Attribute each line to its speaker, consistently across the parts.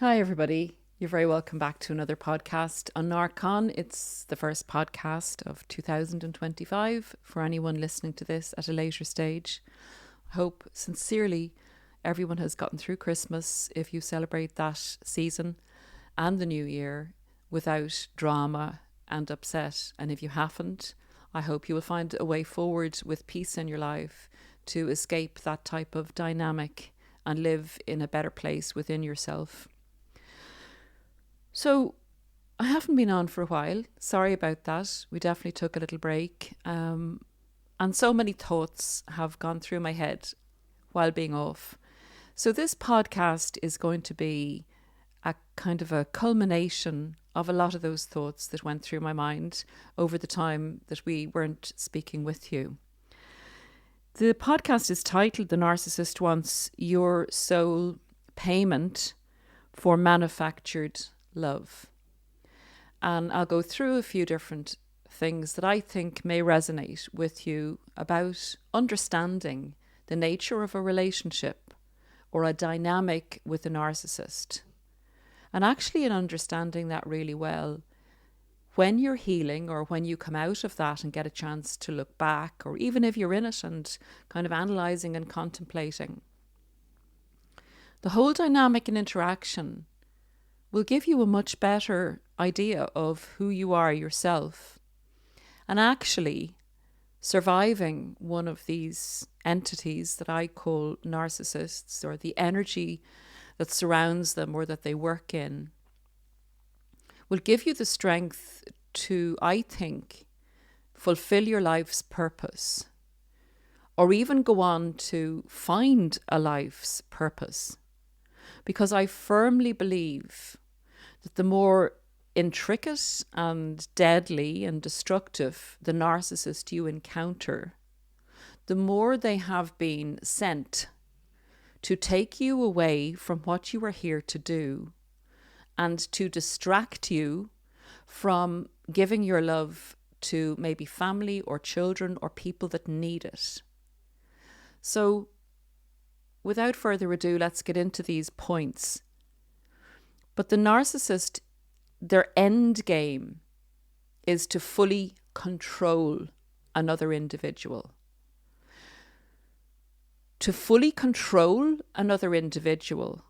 Speaker 1: Hi, everybody. You're very welcome back to another podcast on Narcon. It's the first podcast of 2025 for anyone listening to this at a later stage. I hope sincerely everyone has gotten through Christmas if you celebrate that season and the new year without drama and upset. And if you haven't, I hope you will find a way forward with peace in your life to escape that type of dynamic and live in a better place within yourself. So I haven't been on for a while. Sorry about that. We definitely took a little break. And so many thoughts have gone through my head while being off. So this podcast is going to be a kind of a culmination of a lot of those thoughts that went through my mind over the time that we weren't speaking with you. The podcast is titled The Narcissist Wants Your Soul Payment for Manufactured Love. And I'll go through a few different things that I think may resonate with you about understanding the nature of a relationship or a dynamic with a narcissist. And actually in understanding that really well, when you're healing or when you come out of that and get a chance to look back, or even if you're in it and kind of analysing and contemplating, the whole dynamic and interaction will give you a much better idea of who you are yourself. And actually surviving one of these entities that I call narcissists, or the energy that surrounds them or that they work in, will give you the strength to, I think, fulfill your life's purpose, or even go on to find a life's purpose. Because I firmly believe that the more intricate and deadly and destructive the narcissist you encounter, the more they have been sent to take you away from what you are here to do and to distract you from giving your love to maybe family or children or people that need it. So, without further ado, let's get into these points. But the narcissist, their end game is to fully control another individual. To fully control another individual,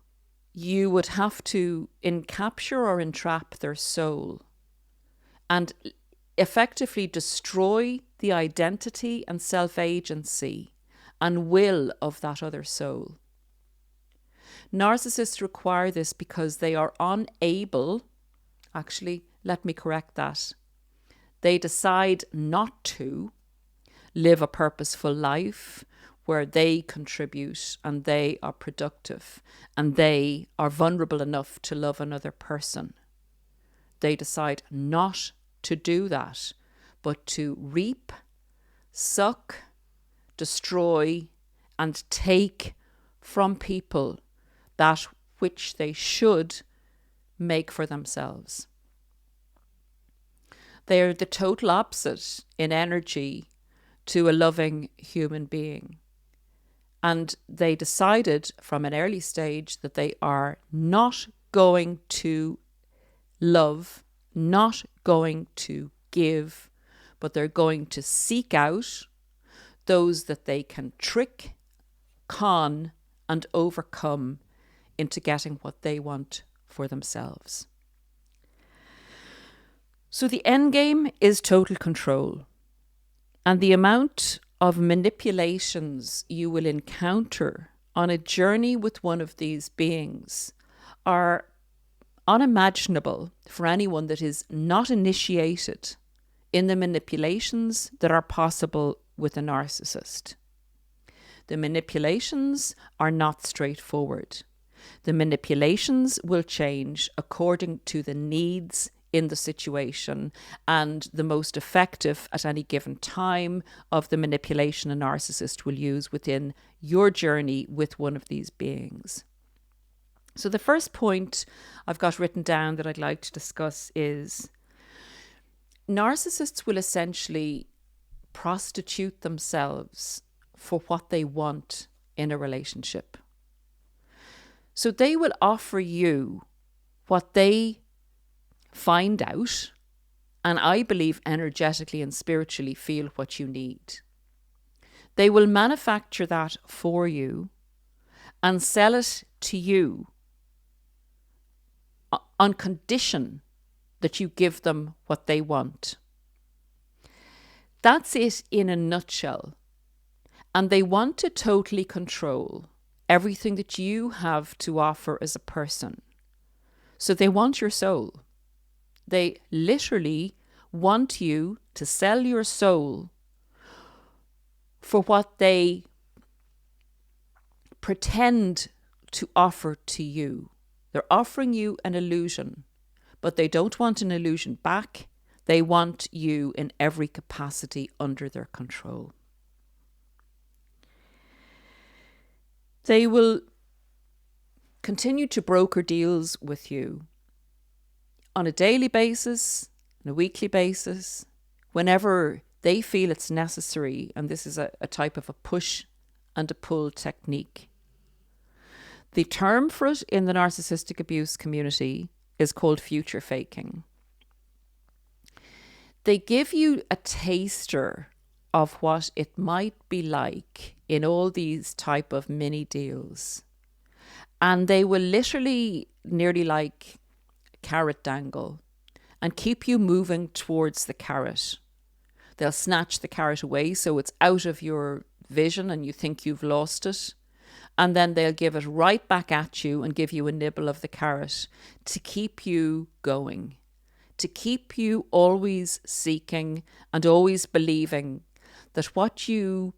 Speaker 1: you would have to encapture or entrap their soul and effectively destroy the identity and self-agency and will of that other soul. Narcissists require this because they are unable, actually, let me correct that. They decide not to live a purposeful life where they contribute and they are productive and they are vulnerable enough to love another person. They decide not to do that, but to reap, suck, destroy, and take from people that which they should make for themselves. They are the total opposite in energy to a loving human being. And they decided from an early stage that they are not going to love, not going to give, but they're going to seek out those that they can trick, con, and overcome into getting what they want for themselves. So the end game is total control. And the amount of manipulations you will encounter on a journey with one of these beings are unimaginable for anyone that is not initiated in the manipulations that are possible with a narcissist. The manipulations are not straightforward. The manipulations will change according to the needs in the situation and the most effective at any given time of the manipulation a narcissist will use within your journey with one of these beings. So the first point I've got written down that I'd like to discuss is narcissists will essentially prostitute themselves for what they want in a relationship. So they will offer you what they find out, and I believe energetically and spiritually feel what you need. They will manufacture that for you and sell it to you on condition that you give them what they want. That's it in a nutshell. And they want to totally control everything that you have to offer as a person. So they want your soul. They literally want you to sell your soul for what they pretend to offer to you. They're offering you an illusion, but they don't want an illusion back. They want you in every capacity under their control. They will continue to broker deals with you on a daily basis, on a weekly basis, whenever they feel it's necessary. And this is a type of a push and a pull technique. The term for it in the narcissistic abuse community is called future faking. They give you a taster of what it might be like in all these type of mini deals. And they will literally nearly like carrot dangle and keep you moving towards the carrot. They'll snatch the carrot away so it's out of your vision and you think you've lost it. And then they'll give it right back at you and give you a nibble of the carrot to keep you going, to keep you always seeking and always believing that what you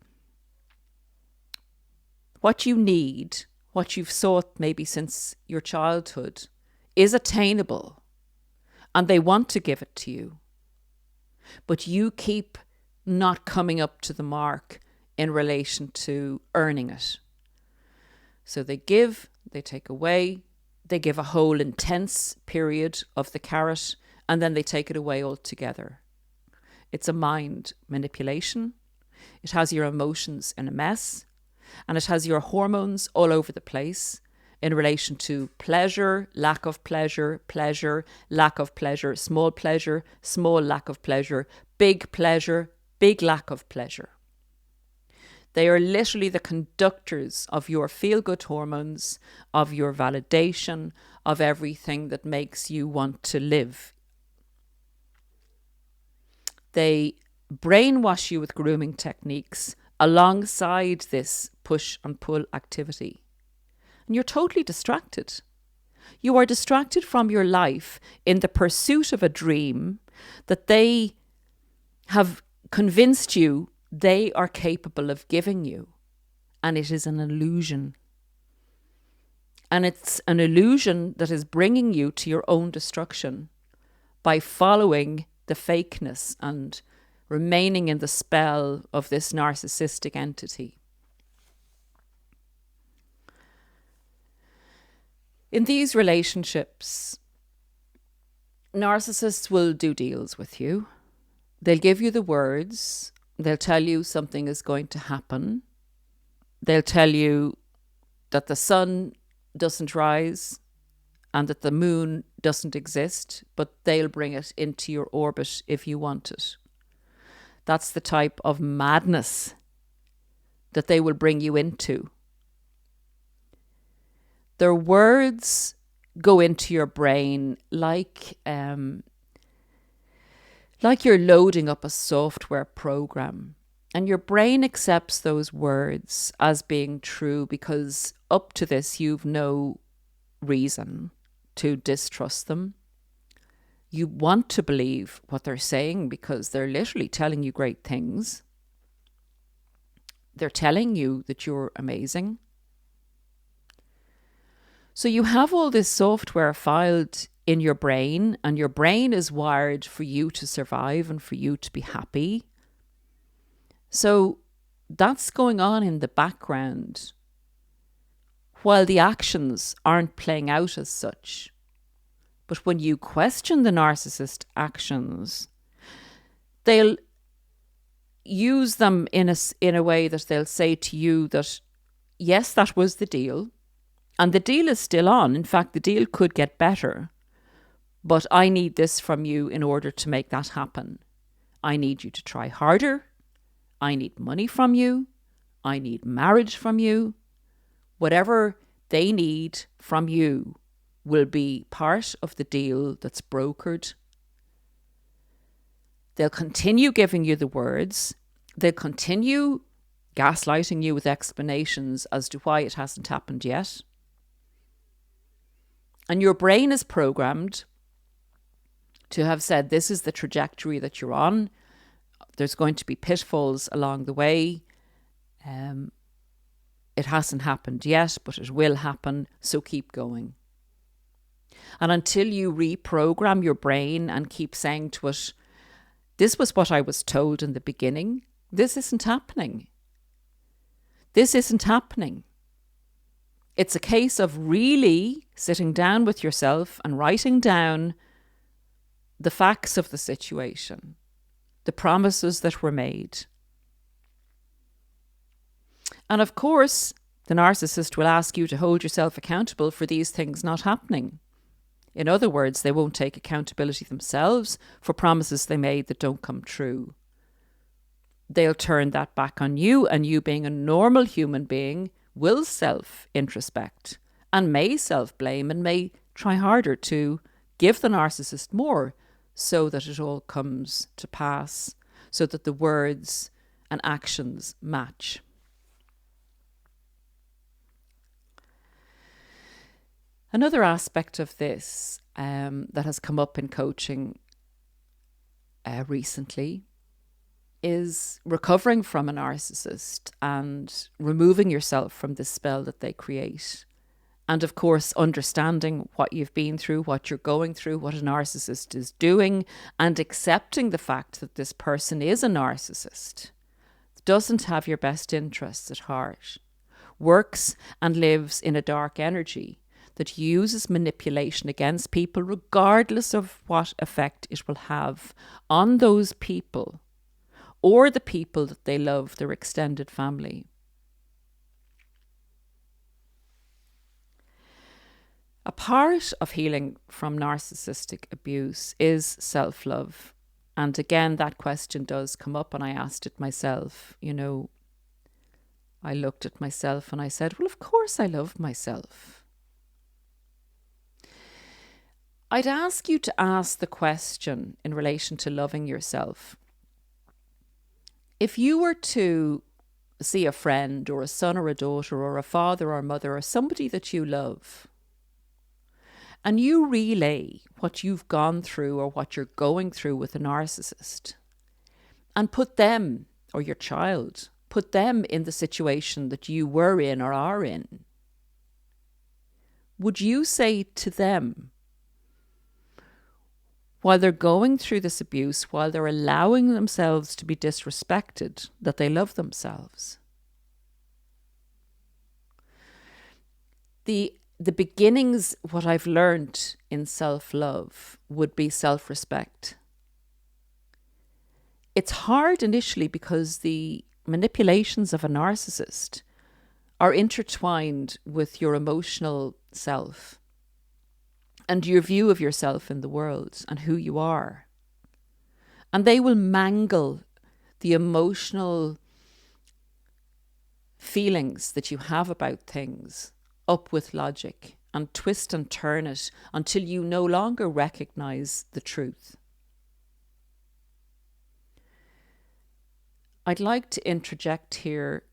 Speaker 1: need, what you've sought maybe since your childhood, is attainable. And they want to give it to you. But you keep not coming up to the mark in relation to earning it. So they give, they take away, they give a whole intense period of the carrot, and then they take it away altogether. It's a mind manipulation. It has your emotions in a mess, and it has your hormones all over the place in relation to pleasure, lack of pleasure, pleasure, lack of pleasure, small lack of pleasure, big lack of pleasure. They are literally the conductors of your feel-good hormones, of your validation, of everything that makes you want to live. They brainwash you with grooming techniques alongside this push and pull activity. And you're totally distracted. You are distracted from your life in the pursuit of a dream that they have convinced you they are capable of giving you. And it is an illusion. And it's an illusion that is bringing you to your own destruction by following the fakeness and remaining in the spell of this narcissistic entity. In these relationships, narcissists will do deals with you. They'll give you the words. They'll tell you something is going to happen. They'll tell you that the sun doesn't rise and that the moon doesn't exist, but they'll bring it into your orbit if you want it. That's the type of madness that they will bring you into. Their words go into your brain like you're loading up a software program, and your brain accepts those words as being true because up to this you've no reason to distrust them. You want to believe what they're saying because they're literally telling you great things. They're telling you that you're amazing. So you have all this software filed in your brain, and your brain is wired for you to survive and for you to be happy. So that's going on in the background while the actions aren't playing out as such. But when you question the narcissist actions, they'll use them in a way that they'll say to you that, yes, that was the deal. And the deal is still on. In fact, the deal could get better. but I need this from you in order to make that happen. I need you to try harder. I need money from you. I need marriage from you. Whatever they need from you will be part of the deal that's brokered. They'll continue giving you the words. They'll continue gaslighting you with explanations as to why it hasn't happened yet. And your brain is programmed to have said, this is the trajectory that you're on. There's going to be pitfalls along the way. It hasn't happened yet, but it will happen, so keep going. And until you reprogram your brain and keep saying to it, this was what I was told in the beginning, this isn't happening. This isn't happening. It's a case of really sitting down with yourself and writing down the facts of the situation, the promises that were made. And of course, the narcissist will ask you to hold yourself accountable for these things not happening. In other words, they won't take accountability themselves for promises they made that don't come true. They'll turn that back on you, and you, being a normal human being, will self-introspect and may self-blame and may try harder to give the narcissist more so that it all comes to pass, so that the words and actions match. Another aspect of this that has come up in coaching recently is recovering from a narcissist and removing yourself from the spell that they create. And of course, understanding what you've been through, what you're going through, what a narcissist is doing, and accepting the fact that this person is a narcissist, doesn't have your best interests at heart, works and lives in a dark energy that uses manipulation against people regardless of what effect it will have on those people or the people that they love, their extended family. A part of healing from narcissistic abuse is self-love. And again, that question does come up, and I asked it myself. You know, I looked at myself and I said, well, of course I love myself. I'd ask you to ask the question in relation to loving yourself. If you were to see a friend or a son or a daughter or a father or mother or somebody that you love, and you relay what you've gone through or what you're going through with a narcissist, and put them, or your child, put them in the situation that you were in or are in, would you say to them, while they're going through this abuse, while they're allowing themselves to be disrespected, that they love themselves? The beginnings, what I've learned in self-love, would be self-respect. It's hard initially because the manipulations of a narcissist are intertwined with your emotional self and your view of yourself in the world and who you are. And they will mangle the emotional feelings that you have about things up with logic and twist and turn it until you no longer recognize the truth. I'd like to interject here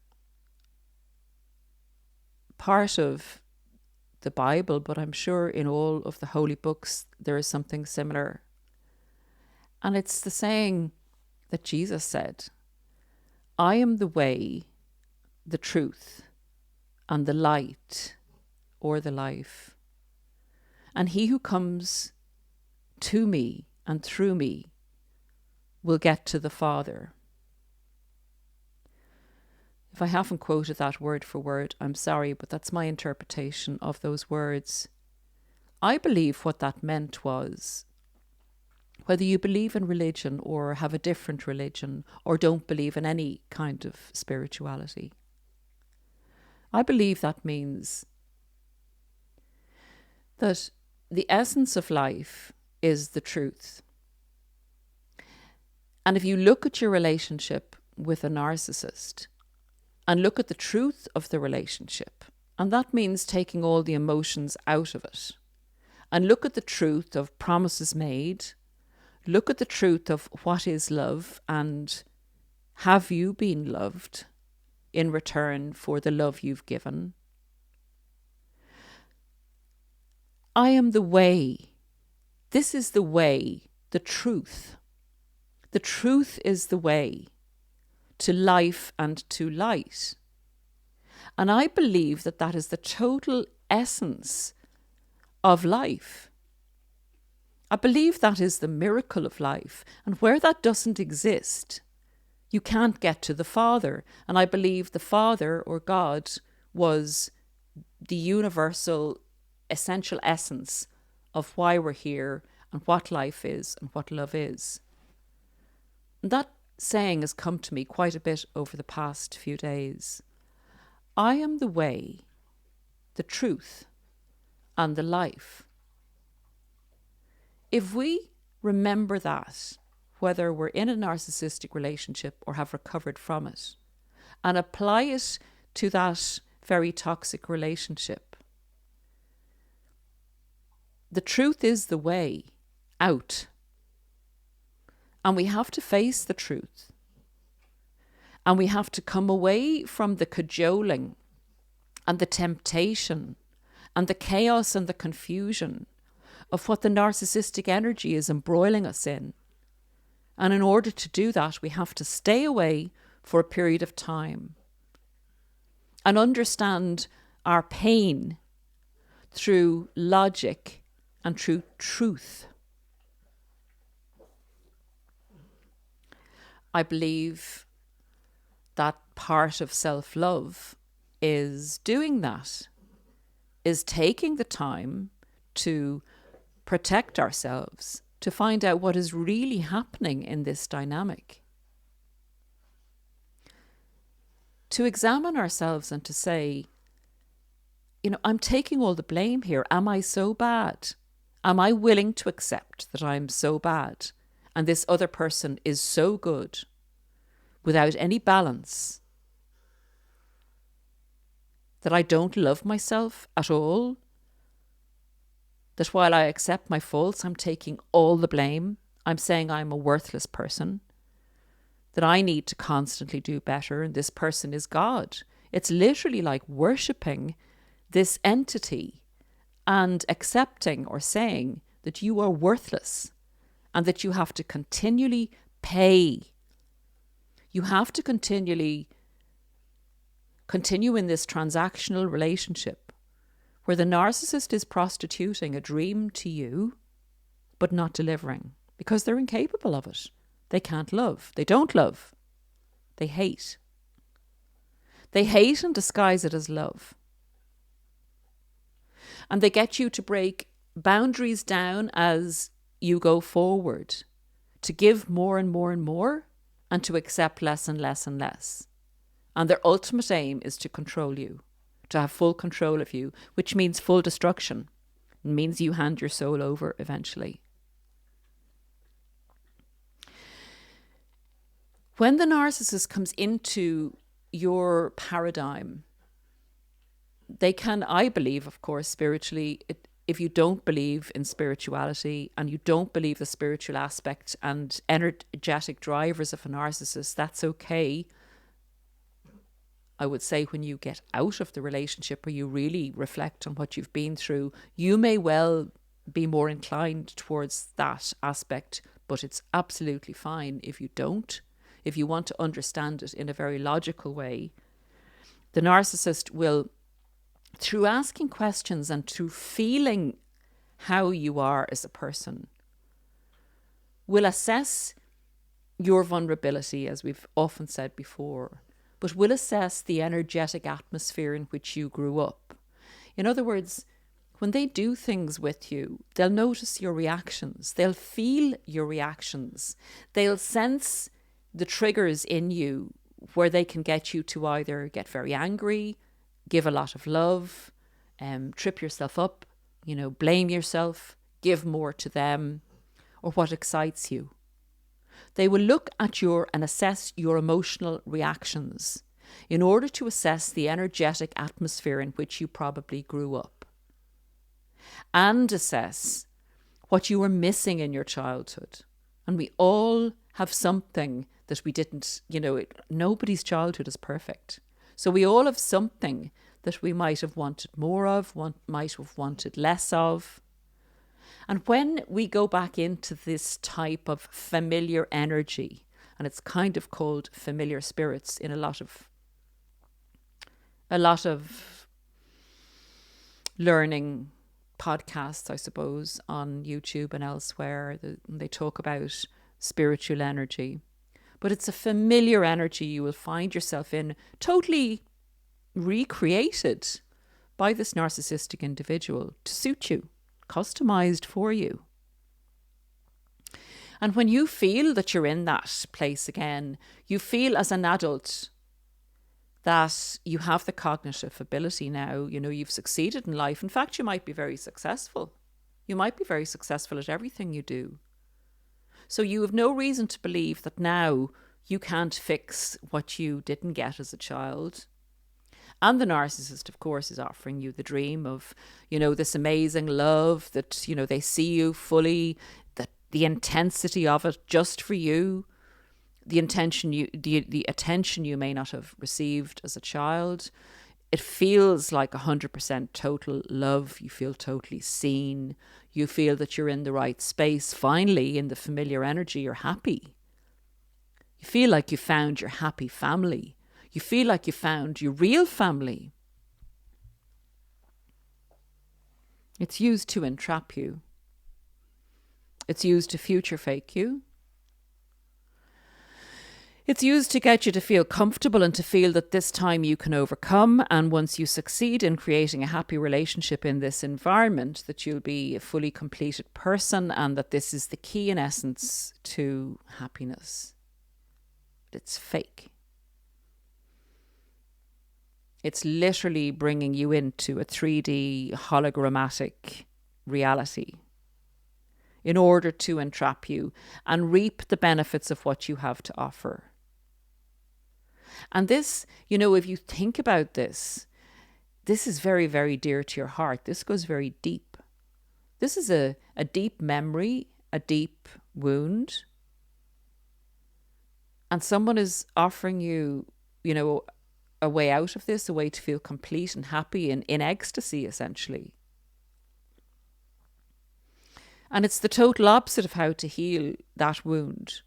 Speaker 1: part of the Bible, but I'm sure in all of the holy books there is something similar. And it's the saying that Jesus said, I am the way, the truth, and the light, or the life. And he who comes to me and through me will get to the Father. If I haven't quoted that word for word, I'm sorry, but that's my interpretation of those words. I believe what that meant was, whether you believe in religion or have a different religion or don't believe in any kind of spirituality, I believe that means that the essence of life is the truth. And if you look at your relationship with a narcissist and look at the truth of the relationship, and that means taking all the emotions out of it, and look at the truth of promises made, look at the truth of what is love and have you been loved in return for the love you've given. I am the way. This is the way, the truth. The truth is the way to life and to light. And I believe that that is the total essence of life. I believe that is the miracle of life. And where that doesn't exist, you can't get to the Father. And I believe the Father, or God, was the universal, essential essence of why we're here and what life is and what love is. And that saying has come to me quite a bit over the past few days. I am the way, the truth, and the life. If we remember that, whether we're in a narcissistic relationship or have recovered from it, and apply it to that very toxic relationship, the truth is the way out. And we have to face the truth. And we have to come away from the cajoling and the temptation and the chaos and the confusion of what the narcissistic energy is embroiling us in. And in order to do that, we have to stay away for a period of time and understand our pain through logic and through truth. I believe that part of self-love is doing that, is taking the time to protect ourselves, to find out what is really happening in this dynamic. To examine ourselves and to say, I'm taking all the blame here. Am I so bad? Am I willing to accept that I'm so bad and this other person is so good without any balance? That I don't love myself at all? That while I accept my faults, I'm taking all the blame? I'm saying I'm a worthless person? That I need to constantly do better and this person is God? It's literally like worshipping this entity and accepting or saying that you are worthless and that you have to continually pay. You have to continue in this transactional relationship where the narcissist is prostituting a dream to you, but not delivering because they're incapable of it. They can't love. They don't love. They hate. They hate and disguise it as love. And they get you to break boundaries down as you go forward, to give more and more and more, and to accept less and less and less. And their ultimate aim is to control you, to have full control of you, which means full destruction. It means you hand your soul over eventually. When the narcissist comes into your paradigm, they can, I believe, of course, spiritually, if you don't believe in spirituality and you don't believe the spiritual aspect and energetic drivers of a narcissist, that's okay. I would say when you get out of the relationship or you really reflect on what you've been through, you may well be more inclined towards that aspect, but it's absolutely fine if you don't. If you want to understand it in a very logical way, the narcissist will, through asking questions and through feeling how you are as a person, will assess your vulnerability, as we've often said before, but will assess the energetic atmosphere in which you grew up. In other words, when they do things with you, they'll notice your reactions. They'll feel your reactions. They'll sense the triggers in you where they can get you to either get very angry, give a lot of love, trip yourself up, blame yourself, give more to them. or what excites you. They will look at and assess your emotional reactions in order to assess the energetic atmosphere in which you probably grew up, and assess what you were missing in your childhood. And we all have something that we didn't, nobody's childhood is perfect. So we all have something that we might have wanted more of, might have wanted less of. And when we go back into this type of familiar energy, and it's kind of called familiar spirits in a lot of learning podcasts, I suppose, on YouTube and elsewhere, they talk about spiritual energy. But it's a familiar energy you will find yourself in, totally recreated by this narcissistic individual to suit you, customized for you. And when you feel that you're in that place again, you feel as an adult that you have the cognitive ability now, you've succeeded in life. In fact, you might be very successful. You might be very successful at everything you do. So you have no reason to believe that now you can't fix what you didn't get as a child. And the narcissist, of course, is offering you the dream of, this amazing love that, they see you fully, that the intensity of it just for you, the attention you may not have received as a child. It feels like 100% total love. You feel totally seen. You feel that you're in the right space. Finally, in the familiar energy, you're happy. You feel like you found your happy family. You feel like you found your real family. It's used to entrap you. It's used to future fake you. It's used to get you to feel comfortable and to feel that this time you can overcome. And once you succeed in creating a happy relationship in this environment, that you'll be a fully completed person and that this is the key in essence to happiness. But it's fake. It's literally bringing you into a 3D hologrammatic reality in order to entrap you and reap the benefits of what you have to offer. And this, if you think about this is very, very dear to your heart. This goes very deep. This is a deep memory, a deep wound. And someone is offering you, a way out of this, a way to feel complete and happy and in ecstasy, essentially. And it's the total opposite of how to heal that wound.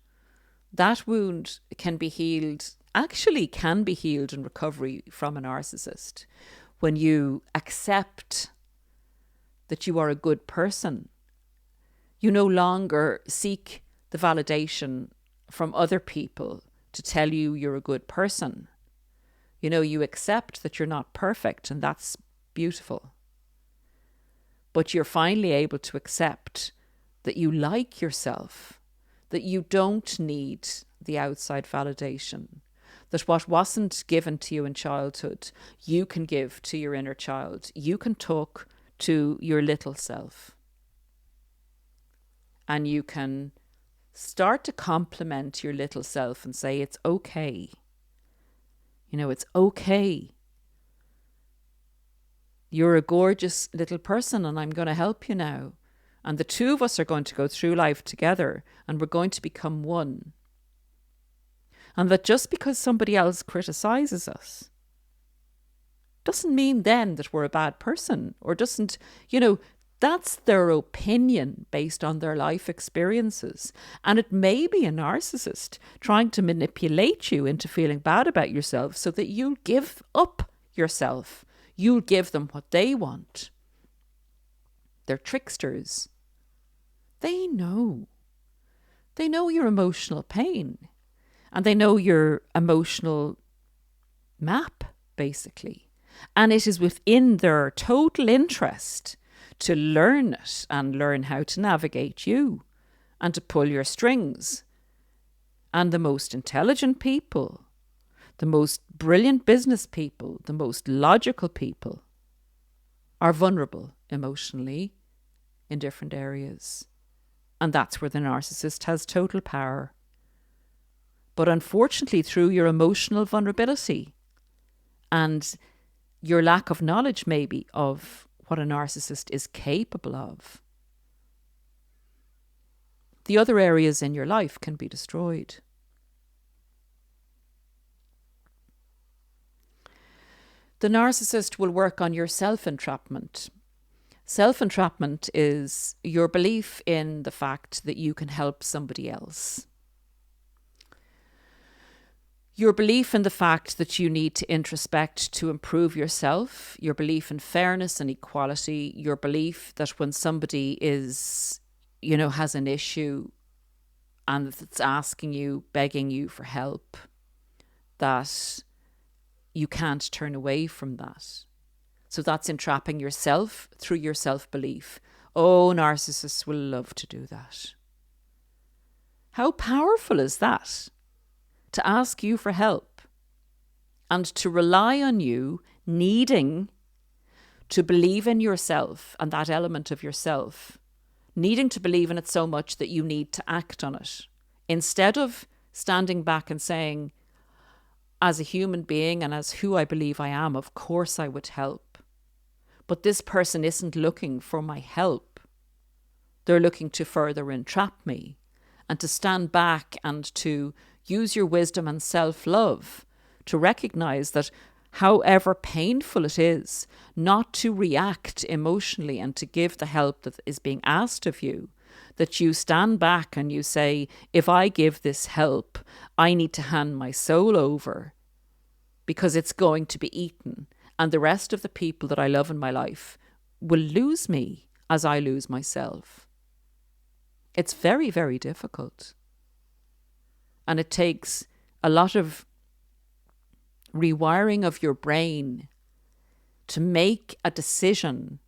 Speaker 1: That wound can be healed in recovery from a narcissist when you accept that you are a good person. You no longer seek the validation from other people to tell you you're a good person. You accept that you're not perfect, and that's beautiful. But you're finally able to accept that you like yourself, that you don't need the outside validation, that what wasn't given to you in childhood, you can give to your inner child. You can talk to your little self. And you can start to compliment your little self and say, it's okay. It's okay. You're a gorgeous little person and I'm going to help you now. And the two of us are going to go through life together and we're going to become one. And that just because somebody else criticizes us doesn't mean then that we're a bad person, or doesn't, that's their opinion based on their life experiences. And it may be a narcissist trying to manipulate you into feeling bad about yourself so that you'll give up yourself. You'll give them what they want. They're tricksters. They know. They know your emotional pain. And they know your emotional map, basically. And it is within their total interest to learn it and learn how to navigate you and to pull your strings. And the most intelligent people, the most brilliant business people, the most logical people are vulnerable emotionally in different areas. And that's where the narcissist has total power. But unfortunately, through your emotional vulnerability and your lack of knowledge maybe of what a narcissist is capable of, the other areas in your life can be destroyed. The narcissist will work on your self-entrapment. Self-entrapment is your belief in the fact that you can help somebody else. Your belief in the fact that you need to introspect to improve yourself, your belief in fairness and equality, your belief that when somebody is, has an issue and it's asking you, begging you for help, that you can't turn away from that. So that's entrapping yourself through your self-belief. Oh, narcissists will love to do that. How powerful is that? To ask you for help and to rely on you needing to believe in yourself and that element of yourself, needing to believe in it so much that you need to act on it. Instead of standing back and saying, as a human being and as who I believe I am, of course I would help. But this person isn't looking for my help. They're looking to further entrap me. And to stand back and to use your wisdom and self-love to recognize that however painful it is, not to react emotionally and to give the help that is being asked of you, that you stand back and you say, if I give this help, I need to hand my soul over because it's going to be eaten. And the rest of the people that I love in my life will lose me as I lose myself. It's very, very difficult. And it takes a lot of rewiring of your brain to make a decision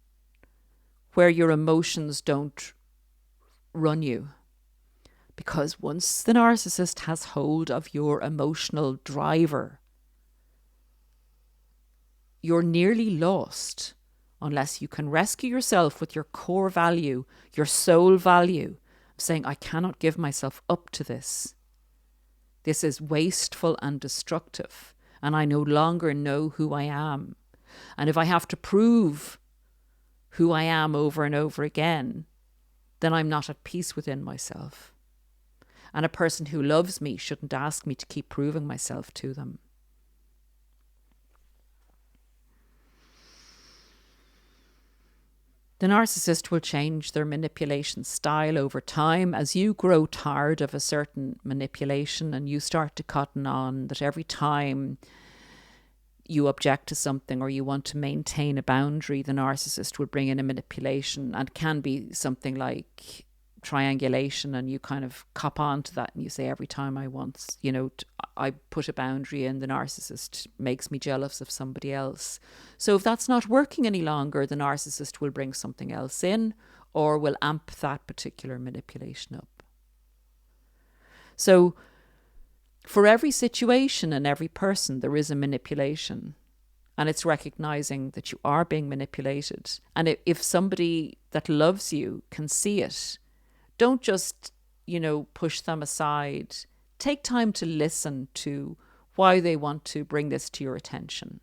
Speaker 1: where your emotions don't run you. Because once the narcissist has hold of your emotional driver, you're nearly lost unless you can rescue yourself with your core value, your soul value, saying, I cannot give myself up to this. This is wasteful and destructive, and I no longer know who I am. And if I have to prove who I am over and over again, then I'm not at peace within myself. And a person who loves me shouldn't ask me to keep proving myself to them. The narcissist will change their manipulation style over time as you grow tired of a certain manipulation and you start to cotton on that every time you object to something or you want to maintain a boundary, the narcissist will bring in a manipulation, and can be something like triangulation, and you kind of cop on to that and you say, every time I want, I put a boundary in, the narcissist makes me jealous of somebody else. So if that's not working any longer, the narcissist will bring something else in or will amp that particular manipulation up. So for every situation and every person, there is a manipulation. And it's recognizing that you are being manipulated. And if somebody that loves you can see it, don't just, push them aside. Take time to listen to why they want to bring this to your attention.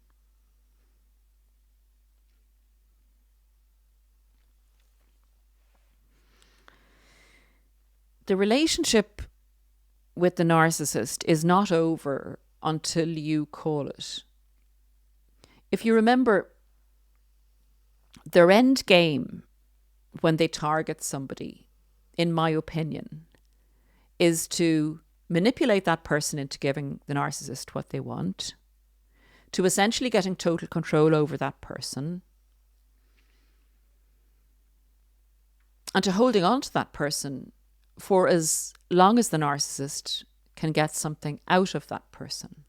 Speaker 1: The relationship with the narcissist is not over until you call it. If you remember, their end game when they target somebody, in my opinion, is to manipulate that person into giving the narcissist what they want, to essentially getting total control over that person, and to holding on to that person for as long as the narcissist can get something out of that person.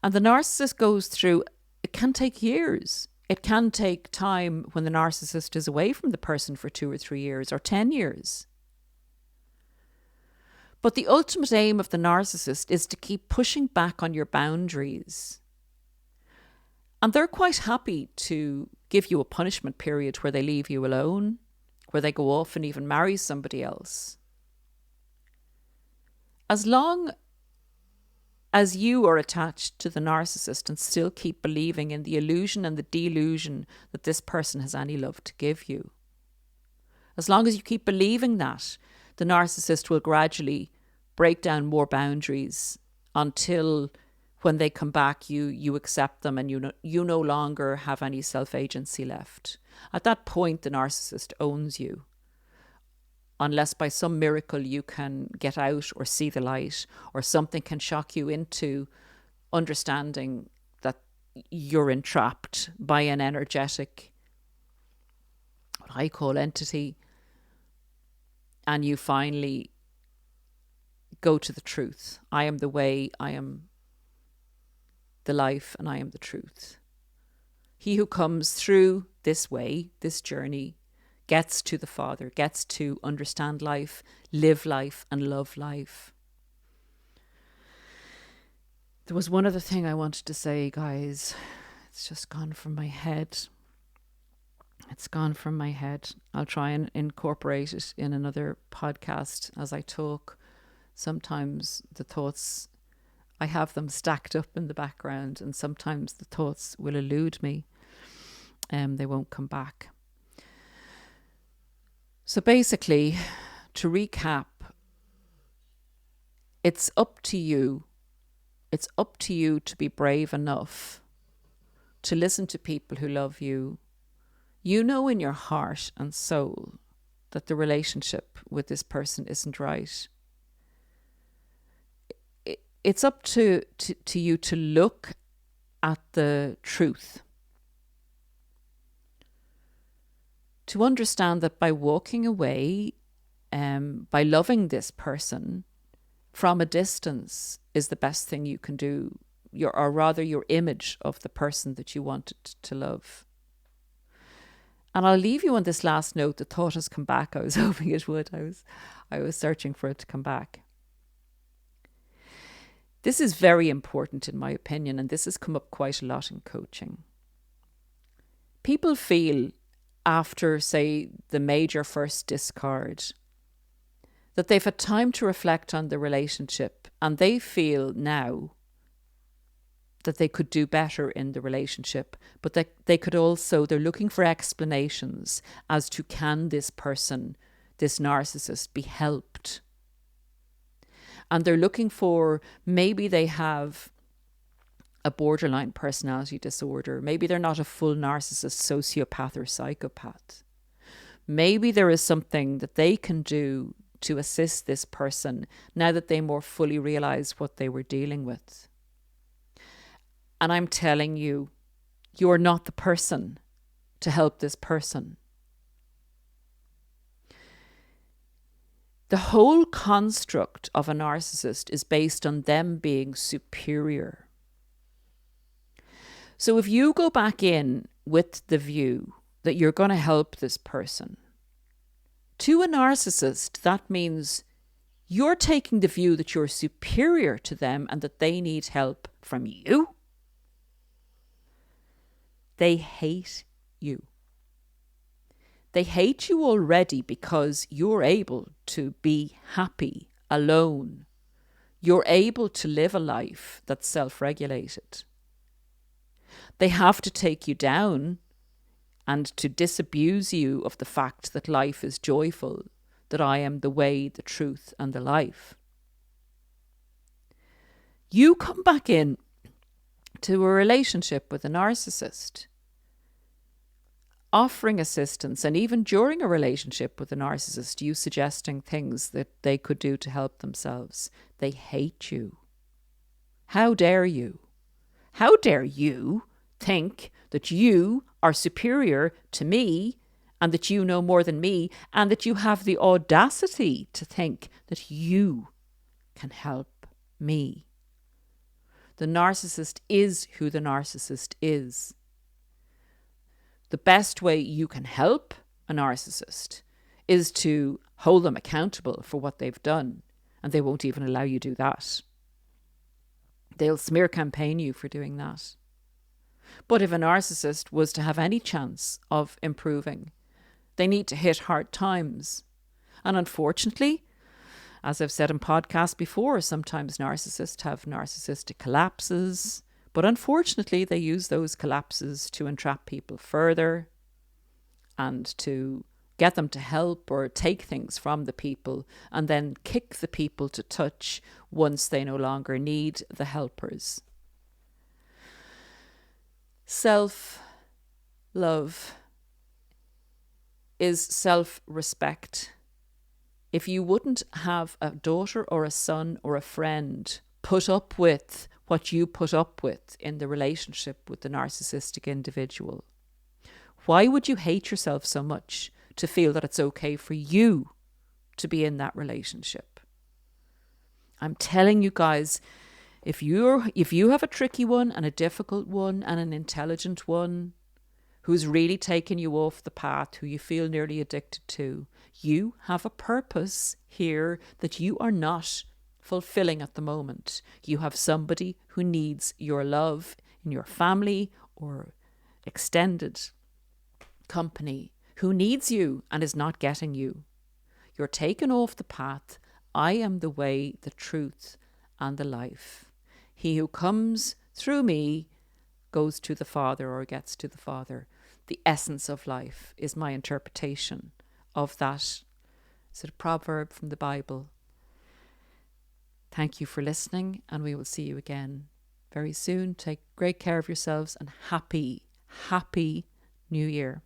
Speaker 1: And the narcissist goes through, it can take years. It can take time when the narcissist is away from the person for 2 or 3 years or 10 years. But the ultimate aim of the narcissist is to keep pushing back on your boundaries. And they're quite happy to give you a punishment period where they leave you alone, where they go off and even marry somebody else. As long as you are attached to the narcissist and still keep believing in the illusion and the delusion that this person has any love to give you, as long as you keep believing that, the narcissist will gradually break down more boundaries until when they come back, you accept them and you no longer have any self-agency left. At that point, the narcissist owns you. Unless by some miracle you can get out or see the light, or something can shock you into understanding that you're entrapped by an energetic, what I call entity, and you finally go to the truth. I am the way, I am the life, and I am the truth. He who comes through this way, this journey, gets to the Father, gets to understand life, live life, and love life. There was one other thing I wanted to say, guys. It's just gone from my head. It's gone from my head. I'll try and incorporate it in another podcast as I talk. Sometimes the thoughts, I have them stacked up in the background, and sometimes the thoughts will elude me. They won't come back. So basically, to recap, it's up to you. It's up to you to be brave enough to listen to people who love you. You know in your heart and soul that the relationship with this person isn't right. It's up to you to look at the truth. To understand that by walking away, by loving this person from a distance is the best thing you can do, or rather your image of the person that you wanted to love. And I'll leave you on this last note. The thought has come back. I was hoping it would. I was searching for it to come back. This is very important in my opinion, and this has come up quite a lot in coaching. People feel after, say, the major first discard, that they've had time to reflect on the relationship, and they feel now that they could do better in the relationship, but that they could also, they're looking for explanations as to, can this person, this narcissist, be helped? And they're looking for, maybe they have a borderline personality disorder. Maybe they're not a full narcissist, sociopath, or psychopath. Maybe there is something that they can do to assist this person now that they more fully realize what they were dealing with. And I'm telling you, you're not the person to help this person. The whole construct of a narcissist is based on them being superior. So if you go back in with the view that you're going to help this person, to a narcissist, that means you're taking the view that you're superior to them and that they need help from you. They hate you. They hate you already because you're able to be happy alone. You're able to live a life that's self-regulated. They have to take you down and to disabuse you of the fact that life is joyful, that I am the way, the truth, and the life. You come back in to a relationship with a narcissist, offering assistance, and even during a relationship with a narcissist, you suggesting things that they could do to help themselves. They hate you. How dare you? How dare you think that you are superior to me and that you know more than me and that you have the audacity to think that you can help me? The narcissist is who the narcissist is. The best way you can help a narcissist is to hold them accountable for what they've done, and they won't even allow you to do that. They'll smear campaign you for doing that. But if a narcissist was to have any chance of improving They need to hit hard times. And unfortunately, as I've said in podcasts before, sometimes narcissists have narcissistic collapses, but unfortunately they use those collapses to entrap people further and to get them to help or take things from the people and then kick the people to touch once they no longer need the helpers. Self-love is self-respect. If you wouldn't have a daughter or a son or a friend put up with what you put up with in the relationship with the narcissistic individual, why would you hate yourself so much to feel that it's okay for you to be in that relationship? I'm telling you guys, if you have a tricky one and a difficult one and an intelligent one who's really taken you off the path, who you feel nearly addicted to, you have a purpose here that you are not fulfilling at the moment. You have somebody who needs your love in your family or extended company, who needs you and is not getting you. You're taken off the path. I am the way, the truth, and the life. He who comes through me goes to the Father or gets to the Father. The essence of life is my interpretation of that. Is it a proverb from the Bible? Thank you for listening, and we will see you again very soon. Take great care of yourselves and happy New Year.